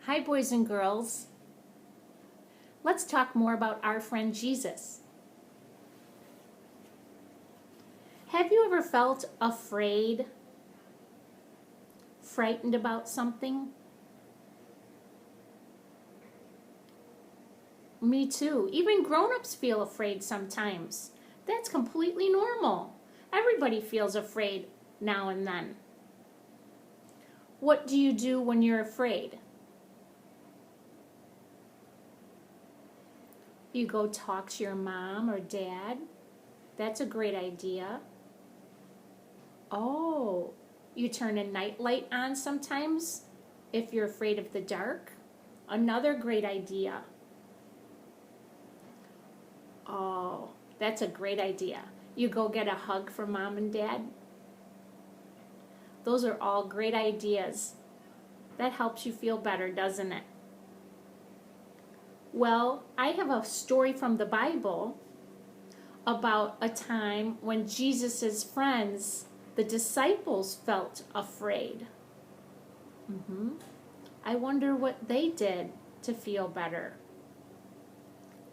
Hi, boys and girls. Let's talk more about our friend Jesus. Have you ever felt afraid, frightened about something? Me too. Even grown-ups feel afraid sometimes. That's completely normal. Everybody feels afraid now and then. What do you do when you're afraid? You go talk to your mom or dad. That's a great idea. Oh, you turn a night light on sometimes if you're afraid of the dark. Another great idea. Oh, that's a great idea. You go get a hug from mom and dad. Those are all great ideas. That helps you feel better, doesn't it? Well, I have a story from the Bible about a time when Jesus' friends, the disciples, felt afraid. I wonder what they did to feel better.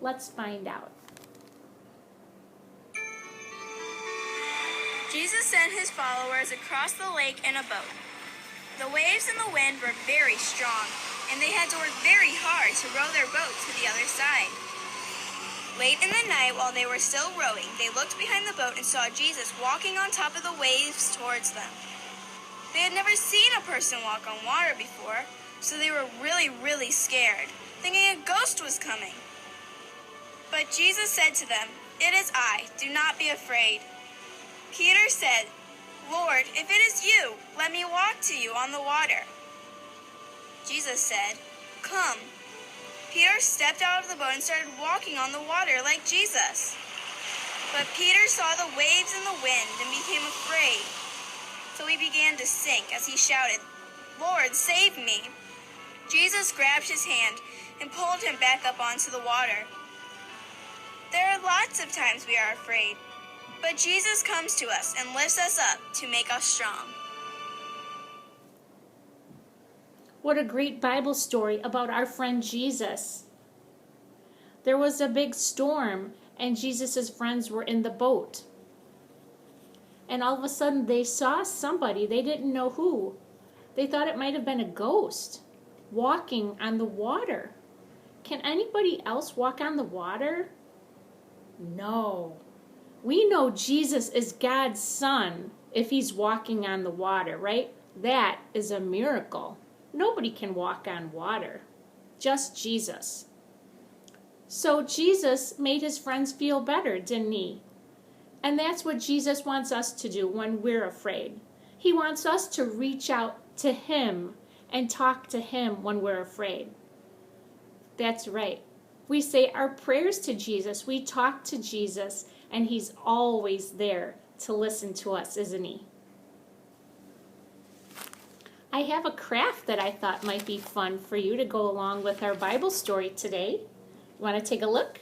Let's find out. Jesus sent his followers across the lake in a boat. The waves and the wind were very strong, and they had to work very hard to row their boat to the other side. Late in the night, while they were still rowing, they looked behind the boat and saw Jesus walking on top of the waves towards them. They had never seen a person walk on water before, so they were really scared, thinking a ghost was coming. But Jesus said to them, "It is I, do not be afraid." Peter said, "Lord, if it is you, let me walk to you on the water." Jesus said, "Come." Peter stepped out of the boat and started walking on the water like Jesus. But Peter saw the waves and the wind and became afraid. So he began to sink as he shouted, "Lord, save me." Jesus grabbed his hand and pulled him back up onto the water. There are lots of times we are afraid, but Jesus comes to us and lifts us up to make us strong. What a great Bible story about our friend Jesus. There was a big storm and Jesus' friends were in the boat. And all of a sudden they saw somebody, they didn't know who. They thought it might have been a ghost walking on the water. Can anybody else walk on the water? No. We know Jesus is God's Son if he's walking on the water, right? That is a miracle. Nobody can walk on water, just Jesus. So Jesus made his friends feel better, didn't he? And that's what Jesus wants us to do when we're afraid. He wants us to reach out to him and talk to him when we're afraid. That's right. We say our prayers to Jesus. We talk to Jesus, and he's always there to listen to us, isn't he? I have a craft that I thought might be fun for you to go along with our Bible story today. You want to take a look?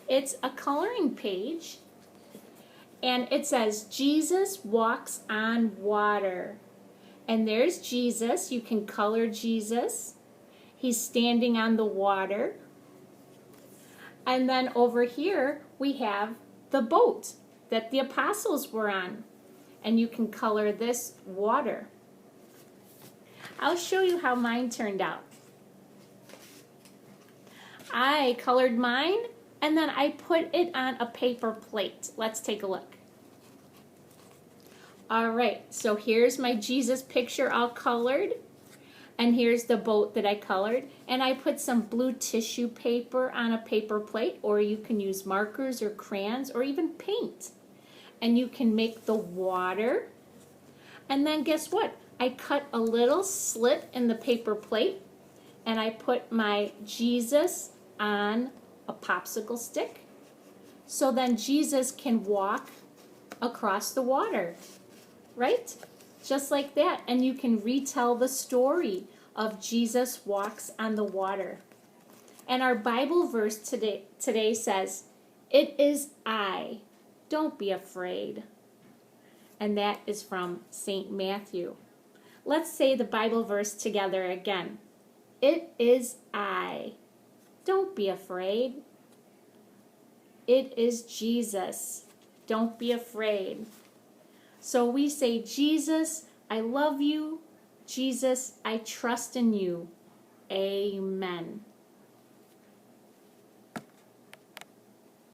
It's a coloring page, and it says, Jesus walks on water. And there's Jesus. You can color Jesus. He's standing on the water. And then over here, we have the boat that the apostles were on. And you can color this water. I'll show you how mine turned out. I colored mine, and then I put it on a paper plate. Let's take a look. All right, so here's my Jesus picture all colored. And here's the boat that I colored. And I put some blue tissue paper on a paper plate, or you can use markers or crayons or even paint. And you can make the water. And then guess what? I cut a little slit in the paper plate, and I put my Jesus on a popsicle stick. So then Jesus can walk across the water, right? Just like that. And you can retell the story of Jesus walks on the water. And our Bible verse today says, "It is I. Don't be afraid." And that is from St. Matthew. Let's say the Bible verse together again. It is I. Don't be afraid. It is Jesus. Don't be afraid. So we say, Jesus, I love you. Jesus, I trust in you. Amen.